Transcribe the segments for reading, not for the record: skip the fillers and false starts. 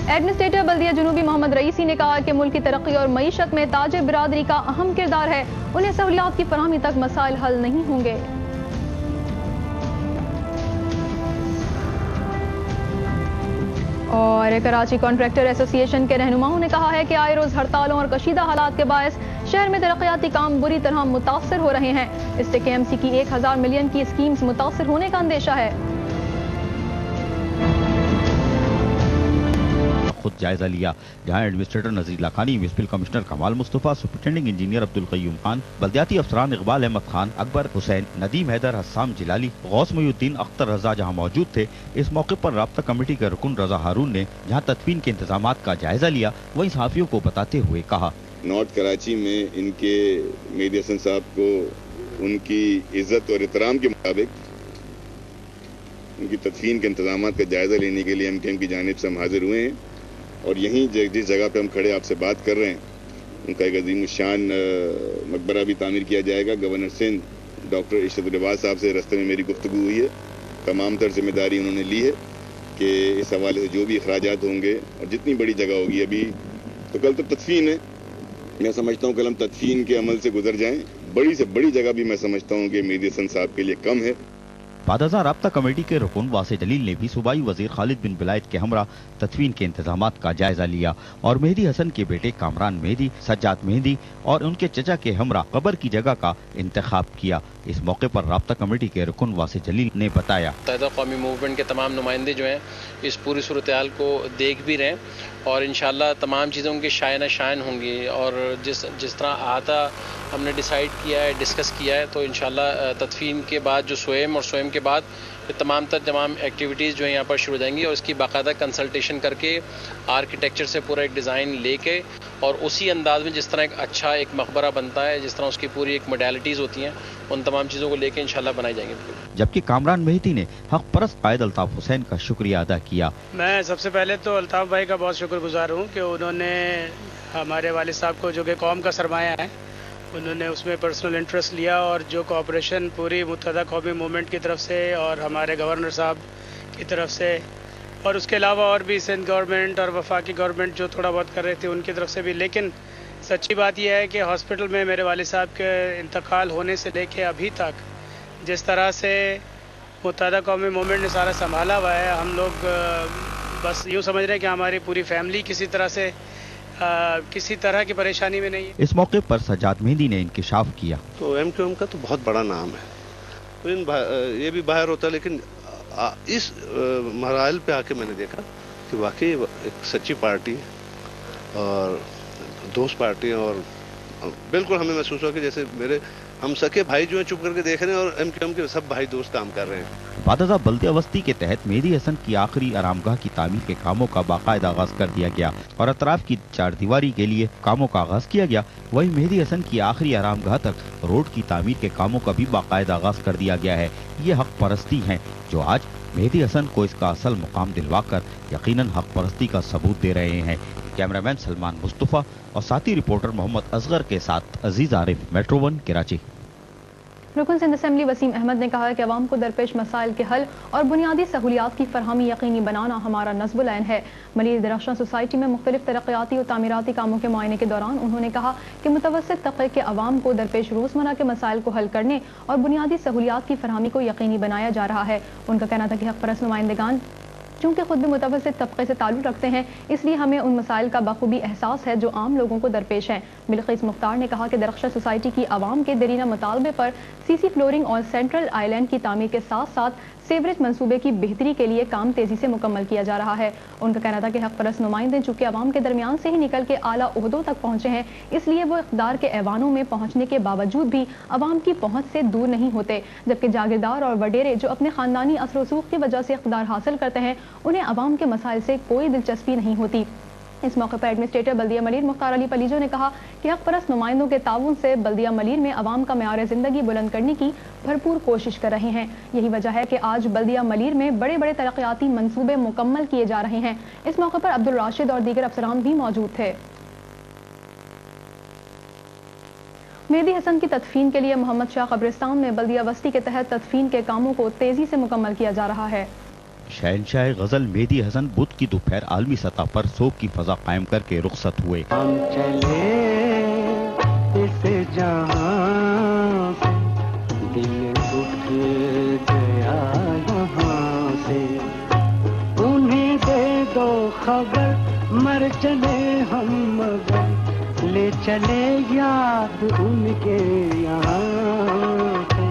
Administrator بلدیہ جنوبی محمد Raisi نے کہا کہ ملک کی ترقی اور معیشت میں تاجر برادری کا اہم کردار ہے، انہیں سہولیات کی فراہمی تک مسائل حل نہیں ہوں گے۔ اور کراچی کانٹریکٹر ایسوسی ایشن کے رہنماؤں نے کہا ہے کہ آئے روز ہڑتالوں اور کشیدہ حالات کے باعث شہر میں ترقیاتی کام بری طرح متاثر ہو رہے ہیں۔ اس سے KMC کی 1000 ملین کی اسکیمز متاثر ہونے کا اندیشہ ہے۔ خود جائزہ لیا، جہاں ایڈمنسٹریٹر نذیر لاکھانی، میونسپل کمشنر کمال مصطفیٰ، سپرنٹینڈنگ انجینئر عبدالقیوم خان، بلدیاتی افسران اقبال احمد خان، اکبر حسین، ندیم حیدر، حسام جلالی، غوث محی الدین، اختر رضا جہاں موجود تھے۔ اس موقع پر رابطہ کمیٹی کے رکن رضا ہارون نے جہاں تدفین کے انتظامات کا جائزہ لیا، وہیں صحافیوں کو بتاتے ہوئے کہا: نارتھ کراچی میں ان کے مہدی حسن صاحب کو ان کی عزت اور احترام کے مطابق ان کی تدفین کے انتظامات کا جائزہ لینے کے لیے MKM کی جانب سے ہم حاضر ہوئے ہیں، اور یہیں جس جگہ پہ ہم کھڑے آپ سے بات کر رہے ہیں ان کا ایک عظیم الشان مقبرہ بھی تعمیر کیا جائے گا۔ گورنر سندھ ڈاکٹر ارشد الرباز صاحب سے راستے میں میری گفتگو ہوئی ہے، تمام تر ذمہ داری انہوں نے لی ہے کہ اس حوالے سے جو بھی اخراجات ہوں گے اور جتنی بڑی جگہ ہوگی، ابھی تو کل تو تدفین ہے، میں سمجھتا ہوں کل ہم تدفین کے عمل سے گزر جائیں، بڑی سے بڑی جگہ بھی میں سمجھتا ہوں کہ مہدی حسن صاحب کے لیے کم ہے۔ بعد ازاں رابطہ کمیٹی کے رکن واسع جلیل نے بھی صوبائی وزیر خالد بن ولائد کے ہمراہ تدفین کے انتظامات کا جائزہ لیا اور مہدی حسن کے بیٹے کامران مہدی، سجاد مہدی اور ان کے چچا کے ہمراہ قبر کی جگہ کا انتخاب کیا۔ اس موقع پر رابطہ کمیٹی کے رکن واسع جلیل نے بتایا: متحدہ قومی موومنٹ کے تمام نمائندے جو ہیں اس پوری صورتحال کو دیکھ بھی رہے ہیں، اور انشاءاللہ تمام چیزوں کے شائنہ شائن ہوں گی، اور جس طرح احاطہ ہم نے ڈیسائیڈ کیا ہے، ڈسکس کیا ہے، تو انشاءاللہ تدفین کے بعد جو سوئم اور سوئم کے بعد تمام ایکٹیویٹیز جو ہیں یہاں پر شروع ہو جائیں گی، اور اس کی باقاعدہ کنسلٹیشن کر کے آرکیٹیکچر سے پورا ایک ڈیزائن لے کے، اور اسی انداز میں جس طرح ایک اچھا ایک مقبرہ بنتا ہے، جس طرح اس کی پوری ایک موڈیلٹیز ہوتی ہیں، ان تمام چیزوں کو لے کے انشاءاللہ بنائی جائیں گی۔ جبکہ کامران مہدی نے حق پرست قائد الطاف حسین کا شکریہ ادا کیا۔ میں سب سے پہلے تو الطاف بھائی کا بہت شکر گزار ہوں کہ انہوں نے ہمارے والد صاحب کو، جو کہ قوم کا سرمایہ ہے، انہوں نے اس میں پرسنل انٹرسٹ لیا، اور جو کوآپریشن پوری متحدہ قومی موومنٹ کی طرف سے اور ہمارے گورنر صاحب کی طرف سے، اور اس کے علاوہ اور بھی سندھ گورنمنٹ اور وفاقی گورنمنٹ جو تھوڑا بہت کر رہے تھے ان کی طرف سے بھی۔ لیکن سچی بات یہ ہے کہ ہاسپٹل میں میرے والد صاحب کے انتقال ہونے سے لے کے ابھی تک جس طرح سے متحدہ قومی موومنٹ نے سارا سنبھالا ہوا ہے، ہم لوگ بس یوں سمجھ رہے ہیں کہ ہماری پوری فیملی کسی طرح سے کسی طرح کی پریشانی میں نہیں ہے۔ اس موقع پر سجاد مہدی نے انکشاف کیا: تو MKM کا تو بہت بڑا نام ہے، یہ بھی باہر ہوتا ہے، لیکن اس مراحل پہ آ کے میں نے دیکھا کہ واقعی ایک سچی پارٹی اور دوست پارٹی، اور بالکل ہمیں محسوس ہوا کہ جیسے ہم سکے بھائی جو ہیں چپ کر کے دیکھ رہے ہیں، اور MKM کے سب بھائی دوست کام کر رہے ہیں۔ بعد ازاں بلدیہ وسطی کے تحت مہدی حسن کی آخری آرامگاہ کی تعمیر کے کاموں کا باقاعدہ آغاز کر دیا گیا اور اطراف کی 4 دیواری کے لیے کاموں کا آغاز کیا گیا۔ وہیں مہدی حسن کی آخری آرامگاہ تک روڈ کی تعمیر کے کاموں کا بھی باقاعدہ آغاز کر دیا گیا ہے۔ یہ حق پرستی ہیں جو آج مہدی حسن کو اس کا اصل مقام دلوا کر یقیناً حق پرستی کا ثبوت دے رہے ہیں۔ کیمرامین سلمان مصطفیٰ اور ساتھی رپورٹر محمد اصغر کے ساتھ عزیز عارف، میٹرو 1 کراچی۔ رکن سندھ اسمبلی وسیم احمد نے کہا کہ عوام کو درپیش مسائل کے حل اور بنیادی سہولیات کی فراہمی یقینی بنانا ہمارا نصب العین ہے۔ ملیر درخشاں سوسائٹی میں مختلف ترقیاتی اور تعمیراتی کاموں کے معائنے کے دوران انہوں نے کہا کہ متوسط طبقے کے عوام کو درپیش روزمرہ کے مسائل کو حل کرنے اور بنیادی سہولیات کی فراہمی کو یقینی بنایا جا رہا ہے۔ ان کا کہنا تھا کہ حق پرست نمائندگان چونکہ خود بھی متوسط طبقے سے تعلق رکھتے ہیں، اس لیے ہمیں ان مسائل کا بخوبی احساس ہے جو عام لوگوں کو درپیش ہیں۔ بلقیس مختار نے کہا کہ درخشاں سوسائٹی کی عوام کے دیرینہ مطالبے پر CC فلورنگ اور سینٹرل آئی لینڈ کی تعمیر کے ساتھ ساتھ سیوریج منصوبے کی بہتری کے لیے کام تیزی سے مکمل کیا جا رہا ہے۔ ان کا کہنا تھا کہ حق پرست نمائندے چونکہ عوام کے درمیان سے ہی نکل کے اعلیٰ عہدوں تک پہنچے ہیں، اس لیے وہ اقتدار کے ایوانوں میں پہنچنے کے باوجود بھی عوام کی پہنچ سے دور نہیں ہوتے، جبکہ جاگیردار اور وڈیرے جو اپنے خاندانی اثر و رسوخ کی وجہ سے اقتدار حاصل کرتے ہیں، انہیں عوام کے مسائل سے کوئی دلچسپی نہیں ہوتی۔ اس موقع پر ایڈمنسٹریٹر بلدیہ ملیر مختار علی پلیجو نے کہا کہ حق پرست نمائندوں کے تعاون سے بلدیہ ملیر میں عوام کا معیار زندگی بلند کرنے کی بھرپور کوشش کر رہے ہیں۔ یہی وجہ ہے کہ آج بلدیہ ملیر میں بڑے بڑے ترقیاتی منصوبے مکمل کیے جا رہے ہیں۔ اس موقع پر عبدالراشد اور دیگر افسران بھی موجود تھے۔ مہدی حسن کی تدفین کے لیے محمد شاہ قبرستان میں بلدیہ وسطی کے تحت تدفین کے کاموں کو تیزی سے مکمل کیا جا رہا ہے۔ शहनशाह गजल मेहदी हसन बुध की दोपहर आलमी सतह पर शोक की फजा कायम करके रुखसत हुए। हम चले इस जहां से, दिल उठ गया यहाँ से, उन्हें दे दो खबर, मर चले हम मगर, ले चले याद उनके यहाँ से।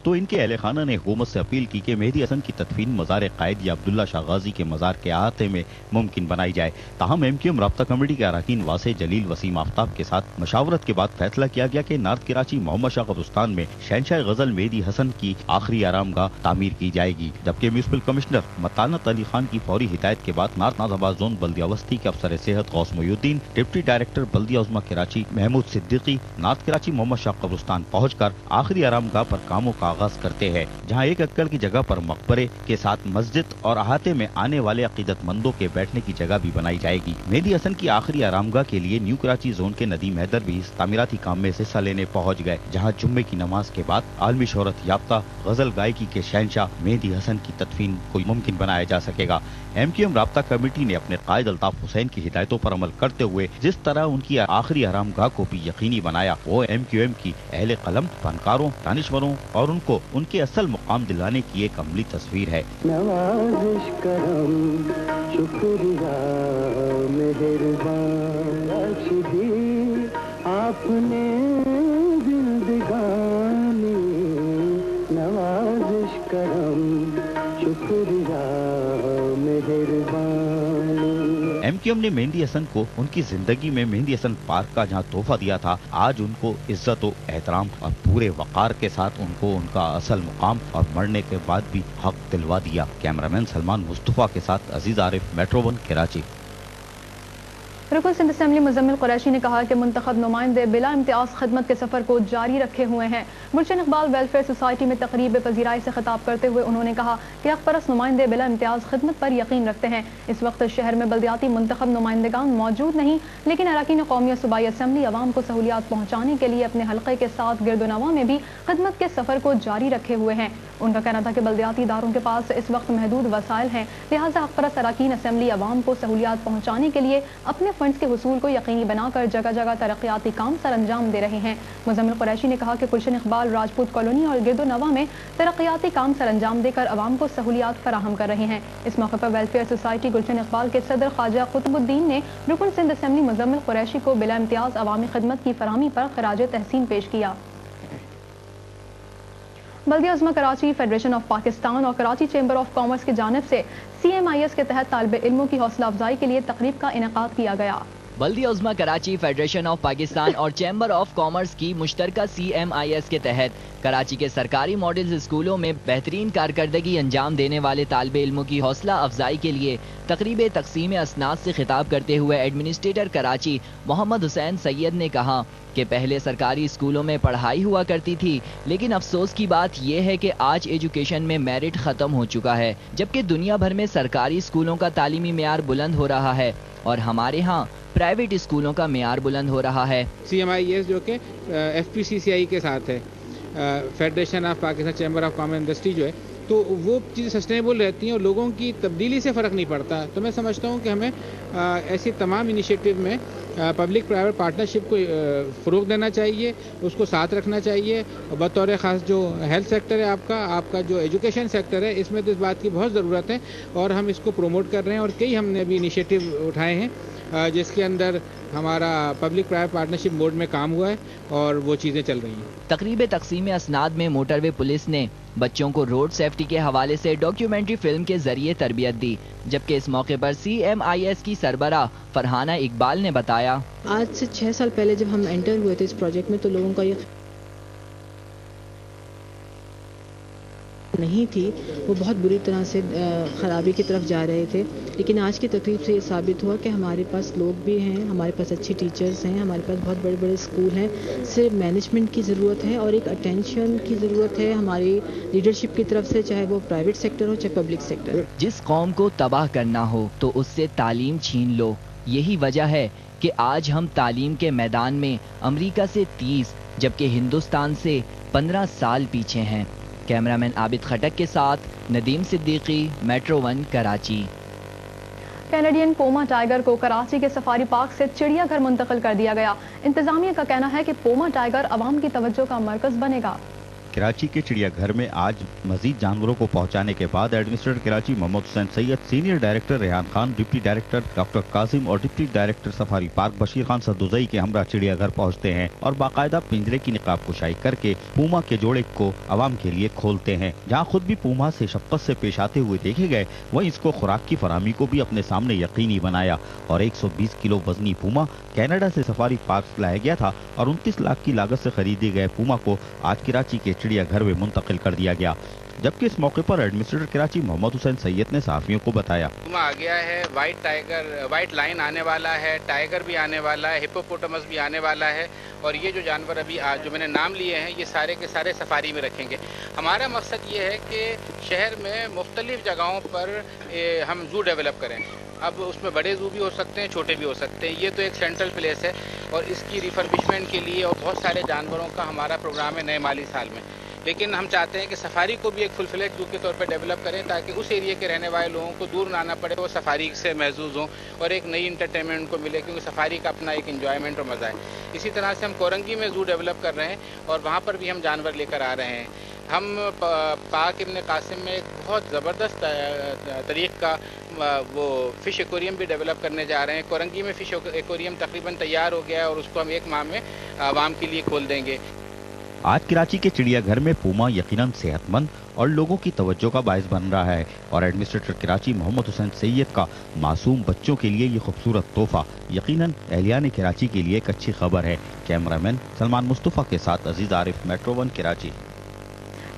तो इनके अहले खाना ने हुकूमत से अपील की कि मेहदी हसन की तदफीन मज़ार कायद या अब्दुल्ला शाह गाजी के मज़ार के अहाते में मुमकिन बनाई जाए। ताहम MQM राब्ता कमेटी के अरकान वासे जलील वसीम आफ्ताब के साथ मशावरत के बाद फैसला किया गया कि नार्थ कराची मोहम्मद शाह कब्रिस्तान में शहनशाह गजल मेहदी हसन की आखिरी आरामगाह तामीर की जाएगी, जबकि म्यूनिसिपल कमिश्नर मतानत अली खान की फौरी हिदायत के बाद नॉर्थ नाज़ाबाद जोन बल्दिया वस्ती के अफसर सेहत गौस मोयुद्दीन, डिप्टी डायरेक्टर बल्दिया उज़्मा कराची महमूद सिद्दीकी नार्थ कराची मोहम्मद शाह कब्रिस्तान पहुंचकर आखिरी आरामगाह पर कामों का आगाज करते हैं, जहां 1 एकड़ की जगह पर मकबरे के साथ मस्जिद और अहाते में आने वाले अकीदतमंदों के बैठने की जगह भी बनाई जाएगी। मेहदी हसन की आखिरी आरामगाह के लिए न्यू कराची जोन के नदीम हैदर भी इस तामीराती काम में हिस्सा लेने पहुंच गए, जहां जुम्मे की नमाज के बाद आलमी शोहरत याफ्ता गजल गायकी के शहनशाह मेहदी हसन की तदफीन को मुमकिन बनाया जा सकेगा। MQM राब्ता कमेटी ने अपने कायद अल्ताफ हुसैन की हिदायतों पर अमल करते हुए जिस तरह उनकी आखिरी आरामगाह को भी यकीनी बनाया, वो MQM की अहले कलम, फनकारों, दानिशवरों और उनको उनके असल मुकाम दिलाने की एक अमली तस्वीर है। नवाज़िश करम शुक्रिया मेहरबान दी आपने जिंदगानी, नवाज़िश करम शुक्रिया मेहरबानी। MQM ने मेहदी हसन को उनकी जिंदगी में मेहदी हसन पार्क का जहां तोहफा दिया था, आज उनको इज्जत और एहतराम और पूरे वकार के साथ उनको उनका असल मुकाम और मरने के बाद भी हक दिलवा दिया। कैमरामैन सलमान मुस्तफा के साथ अजीज आरिफ, मेट्रो 1 कराची। रुकन सिंध असेंबली मुजम्मिल कुरैशी ने कहा कि मुंतखब नुमाइंदे बिला इम्तियाज खिदमत के सफर को जारी रखे हुए हैं। गुलशन इकबाल वेलफेयर सोसाइटी में तकरीब पजीराई से खिताब करते हुए उन्होंने कहा कि हक परस्त नुमाइंदे बिला इम्तियाज खिदमत पर यकीन रखते हैं। इस वक्त शहर में बल्दियाती मुंतखब नुमाइंदगान मौजूद नहीं, लेकिन अरकान कौमी सूबाई असेंबली अवाम को सहूलियात पहुँचाने के लिए अपने हल्के के साथ गिरदोनवा में भी खिदमत के सफर को जारी रखे हुए हैं। उनका कहना था कि बल्दियाती इदारों के पास इस वक्त महदूद वसाइल हैं, लिहाजा हक परस्त अरकान असेंबली अवाम को सहूलियात पहुँचाने के लिए अपने फंड्स के हुसूल को यकीनी बनाकर जगह जगह तरक्याती काम सर अंजाम दे रहे हैं। मुजम्मिल कुरैशी ने कहा कि गुलशन इकबाल राजपूत कॉलोनी और गिरदोनवा में तरक्याती काम सर अंजाम देकर अवाम को सहूलियात फराहम कर रहे हैं। इस मौके पर वेलफेयर सोसाइटी गुलशन इकबाल के सदर ख्वाजा कुतुबुद्दीन ने रुकन सिंध असेंबली मुजम्मिल कुरैशी को बिला इम्तियाज अवामी खिदमत की फराहमी पर खराज तहसीन पेश किया। बल्दिया उज़्मा कराची, फेडरेशन ऑफ पाकिस्तान और कराची चैम्बर ऑफ कॉमर्स की जानिब से CMIS के तहत तालिब इल्मों की हौसला अफजाई के लिए तकरीब का इनेकाद किया गया। बल्दिया उज़्मा कराची, फेडरेशन ऑफ पाकिस्तान और चैम्बर ऑफ कॉमर्स की मुश्तरका CMIS के तहत कराची के सरकारी मॉडल स्कूलों में बेहतरीन कारकर्दगी अंजाम देने वाले तालिब इल्मों की हौसला अफजाई के लिए तकरीब तकसीम असनाद से खिताब करते हुए एडमिनिस्ट्रेटर कराची मोहम्मद हुसैन सैयद ने कहा कि पहले सरकारी स्कूलों में पढ़ाई हुआ करती थी, लेकिन अफसोस की बात यह है कि आज एजुकेशन में मेरिट खत्म हो चुका है, जबकि दुनिया भर में सरकारी स्कूलों का तालीमी मेयार बुलंद हो रहा है और हमारे यहाँ प्राइवेट स्कूलों का मेयार बुलंद हो रहा है। CMIS जो कि FPCCI के साथ है, federation of Pakistan chamber of commerce industry जो है, तो वो चीज़ें सस्टेनेबल रहती हैं और लोगों की तब्दीली से फ़र्क नहीं पड़ता। तो मैं समझता हूँ कि हमें ऐसी तमाम इनिशिएटिव में पब्लिक प्राइवेट पार्टनरशिप को फ़रोग़ देना चाहिए, उसको साथ रखना चाहिए। बतौर ख़ास जो हेल्थ सेक्टर है आपका जो एजुकेशन सेक्टर है, इसमें तो इस बात की बहुत ज़रूरत है और हम इसको प्रमोट कर रहे हैं और कई हमने अभी इनिशिएटिव उठाए हैं जिसके अंदर हमारा पब्लिक प्राइवेट पार्टनरशिप मोड में काम हुआ है और वो चीज़ें चल रही हैं। तकरीब तकसीम असनाद में मोटरवे पुलिस ने बच्चों को रोड सेफ्टी के हवाले से डॉक्यूमेंट्री फिल्म के जरिए तरबियत दी, जबकि इस मौके पर CMIS की सरबराह फरहाना इकबाल ने बताया, आज से 6 साल पहले जब हम एंटर हुए थे इस प्रोजेक्ट में तो लोगों का ये नहीं थी, वो बहुत बुरी तरह से ख़राबी की तरफ जा रहे थे। लेकिन आज की तकरीब से ये साबित हुआ कि हमारे पास लोग भी हैं, हमारे पास अच्छी टीचर्स हैं, हमारे पास बहुत बड़े बड़े स्कूल हैं। सिर्फ मैनेजमेंट की ज़रूरत है और एक अटेंशन की ज़रूरत है हमारी लीडरशिप की तरफ से, चाहे वो प्राइवेट सेक्टर हो चाहे पब्लिक सेक्टर। जिस कौम को तबाह करना हो तो उससे तालीम छीन लो। यही वजह है कि आज हम तालीम के मैदान में अमेरिका से 30 जबकि हिंदुस्तान से 15 साल पीछे हैं। कैमरामैन आबिद खटक के साथ नदीम सिद्दीकी, मेट्रो 1 कराची। कैनेडियन पोमा टाइगर को कराची के सफारी पार्क से चिड़ियाघर मुंतकिल कर दिया गया। इंतजामिया का कहना है कि पोमा टाइगर अवाम की तवज्जो का मरकज बनेगा। कराची के चिड़ियाघर में आज मजीद जानवरों को पहुंचाने के बाद administrator Karachi Mohammad Hussain Syed, senior director Rehan Khan, deputy director doctor Qasim और deputy director safari park Bashir Khan Sadozai के हमरा चिड़ियाघर पहुंचते हैं और बाकायदा पिंजरे की निकाब कुशाई करके पूमा के जोड़े को आवाम के लिए खोलते हैं। जहाँ खुद भी पूमा से शफ़क़त से पेश आते हुए देखे गए, वहीं इसको खुराक की फराहमी को भी अपने सामने यकीनी बनाया और 120 किलो वजनी पूमा कनाडा से सफारी पार्क लाया गया था और 29 लाख की लागत से खरीदे गए पूमा को आज कराची के चिड़ियाघर में मुंतकिल कर दिया गया। जबकि इस मौके पर एडमिनिस्ट्रेटर कराची मोहम्मद हुसैन सैयद ने सहाफियों को बताया, पूमा आ गया है, व्हाइट लाइन आने वाला है, टाइगर भी आने वाला है, हिप्पोपोटामस भी आने वाला है और ये जो जानवर अभी आज जो मैंने नाम लिए हैं ये सारे के सारे सफारी में रखेंगे। हमारा मकसद ये है कि शहर में मुख्तलिफ जगहों पर हम जू डेवलप करें। अब उसमें बड़े जू भी हो सकते हैं, छोटे भी हो सकते हैं। ये तो एक सेंट्रल प्लेस है और इसकी रिफर्बिशमेंट के लिए और बहुत सारे जानवरों का हमारा प्रोग्राम है नए माली साल में। लेकिन हम चाहते हैं कि सफारी को भी एक फुल फ्लेज जू के तौर पर डेवलप करें ताकि उस एरिया के रहने वाले लोगों को दूर ना आना पड़े, वो सफारी से महसूस हों और एक नई इंटरटेनमेंट उनको मिले, क्योंकि सफारी का अपना एक एंजॉयमेंट और मज़ा है। इसी तरह से हम कोरंगी में जू डेवलप कर रहे हैं और वहाँ पर भी हम जानवर लेकर आ रहे हैं। हम पाक इब्न कासिम में एक बहुत ज़बरदस्त तरीक़ का वो फ़िश एक्वेरियम भी डेवलप करने जा रहे हैं। कोरंगी में फ़िश एक्वेरियम तकरीबन तैयार हो गया है और उसको हम 1 माह में आवाम के लिए खोल देंगे। आज कराची के चिड़ियाघर में पूमा यकीनन सेहतमंद और लोगों की तवज्जो का बायस बन रहा है और एडमिनिस्ट्रेटर कराची मोहम्मद हुसैन सैयद का मासूम बच्चों के लिए ये खूबसूरत तोहफा यकीनन अहलियान कराची के लिए एक अच्छी खबर है। कैमरामैन सलमान मुस्तफ़ा के साथ अजीज आरिफ, मेट्रो 1 कराची।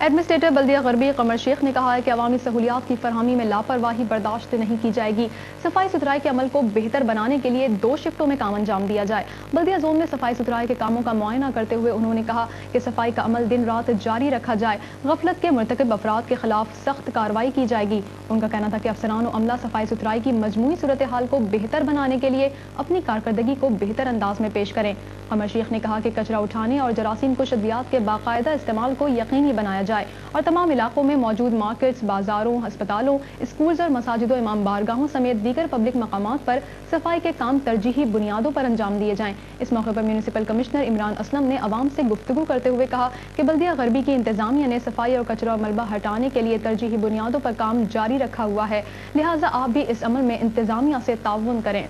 एडमिनिस्ट्रेटर बल्दिया गरबी कमर शेख ने कहा है कि अवामी सहूलियात की फरहमी में लापरवाही बर्दाश्त नहीं की जाएगी। सफाई सुथराई के अमल को बेहतर बनाने के लिए 2 शिफ्टों में काम अंजाम दिया जाए। बल्दिया जोन में सफाई सुथराई के कामों का मुआयना करते हुए उन्होंने कहा कि सफाई का अमल दिन रात जारी रखा जाए। गफलत के मुर्तकिब अफराद के खिलाफ सख्त कार्रवाई की जाएगी। उनका कहना था कि अफसरान और अमला सफाई सुथराई की मजमूई सूरत हाल को बेहतर बनाने के लिए अपनी कारकर्दगी को बेहतर अंदाज में पेश करें। कमर शेख ने कहा कि कचरा उठाने और जरासीम कुशदियात के बाकायदा इस्तेमाल को यकीनी बनाया जाए और तमाम इलाकों में मौजूद मार्केट्स, बाजारों, अस्पतालों, स्कूल्स और मसाजिद और इमाम बारगाहों समेत दीगर पब्लिक मकामात पर सफाई के काम तरजीही बुनियादों पर अंजाम दिए जाएं। इस मौके पर म्यूनिसिपल कमिश्नर इमरान असलम ने अवाम से गुफ्तगू करते हुए कहा कि बल्दिया गरबी की इंतजामिया ने सफाई और कचरा और मलबा हटाने के लिए तरजीही बुनियादों पर काम जारी रखा हुआ है, लिहाजा आप भी इस अमल में इंतजामिया से ताउन करें।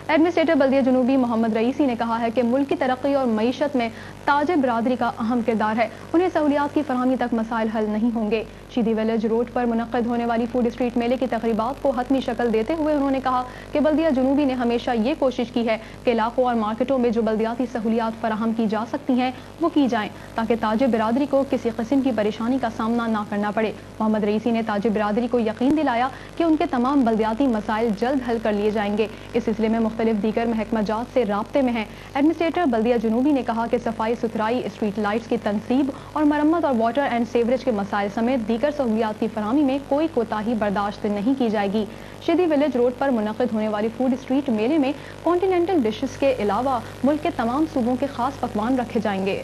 एडमिनिस्ट्रेटर बल्दिया जुनूबी मोहम्मद रईसी ने कहा है कि मुल्क की तरक्की और मईशत में ताजे बिरादरी का अहम किरदार है। उन्हें सहूलियात की फरहमी तक मसाइल हल नहीं होंगे। शीदी विलेज रोड पर मुनक्किद होने वाली फूड स्ट्रीट मेले की तकरीबात को हतमी शक्ल देते हुए उन्होंने कहा कि बल्दिया जुनूबी ने हमेशा ये कोशिश की है कि इलाकों और मार्केटों में जो बल्दियाती सहूलियात फराहम की जा सकती हैं वो की जाएं ताकि ताजे बिरादरी को किसी किस्म की परेशानी का सामना ना करना पड़े। मोहम्मद रईसी ने ताजे बिरादरी को यकीन दिलाया कि उनके तमाम बल्दियाती मसाइल जल्द हल कर लिए जाएंगे। इस सिलसिले में मुख्तलिफ दीगर महकमा जात से राब्ते में हैं। एडमिनिस्ट्रेटर बल्दिया जुनूबी ने कहा कि सफाई सुथराई, स्ट्रीट लाइट्स की तनसीब और मरम्मत और वाटर एंड सीवरेज के मसाइल समेत दीगर सहूलियात की फरहमी में कोई कोताही बर्दाश्त नहीं की जाएगी। शीदी विलेज रोड पर मुनक्किद होने वाली फूड स्ट्रीट मेले में कॉन्टिनेंटल डिशेस के अलावा मुल्क के तमाम सूबों के खास पकवान रखे जाएंगे।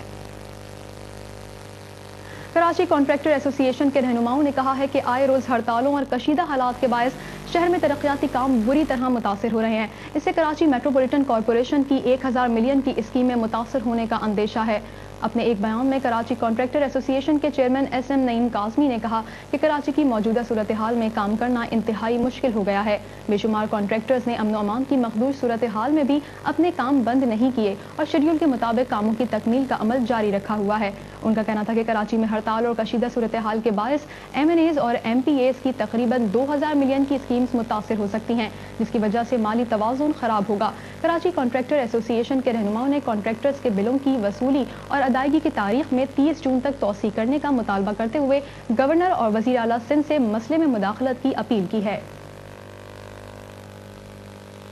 कराची कॉन्ट्रैक्टर एसोसिएशन के रहनुमाओं ने कहा है कि आए रोज हड़तालों और कशीदा हालात के बायस शहर में तरक्याती काम बुरी तरह मुतासिर हो रहे हैं। इससे कराची मेट्रोपॉलिटन कॉरपोरेशन की 1000 मिलियन की स्कीमें मुतासिर होने का अंदेशा है। अपने एक बयान में कराची कॉन्ट्रैक्टर एसोसिएशन के चेयरमैन SM नईम काज़मी ने कहा कि कराची की मौजूदा सूरत हाल में काम करना इंतहाई मुश्किल हो गया है। बेशुमार कॉन्ट्रैक्टर्स ने अमन अमान की मखदूश सूरत हाल में भी अपने काम बंद नहीं किए और शेड्यूल के मुताबिक कामों की तकमील का अमल जारी रखा हुआ है। उनका कहना था कि कराची में हड़ताल और कशीदा सूरत हाल के बायस MNAs और MPAs की तकरीबन 2000 मिलियन की स्कीम्स मुतासिर हो सकती हैं, जिसकी वजह से माली तवाज़ुन खराब होगा। कराची कॉन्ट्रैक्टर एसोसिएशन के रहनुमाओं ने कॉन्ट्रैक्टर्स के बिलों की वसूली और अदायगी की तारीख में 30 जून तक तौसी करने का मुतालबा करते हुए गवर्नर और वज़ीर आला सिंध से मसले में मुदाखलत की अपील की है।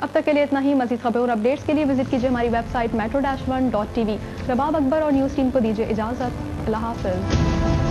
अब तक के लिए इतना ही। मज़ीद खबरों और अपडेट्स के लिए विजिट कीजिए हमारी वेबसाइट metro-1.tv। रबाब अकबर और न्यूज़ टीम को दीजिए इजाज़त। अल्लाह हाफ़िज़।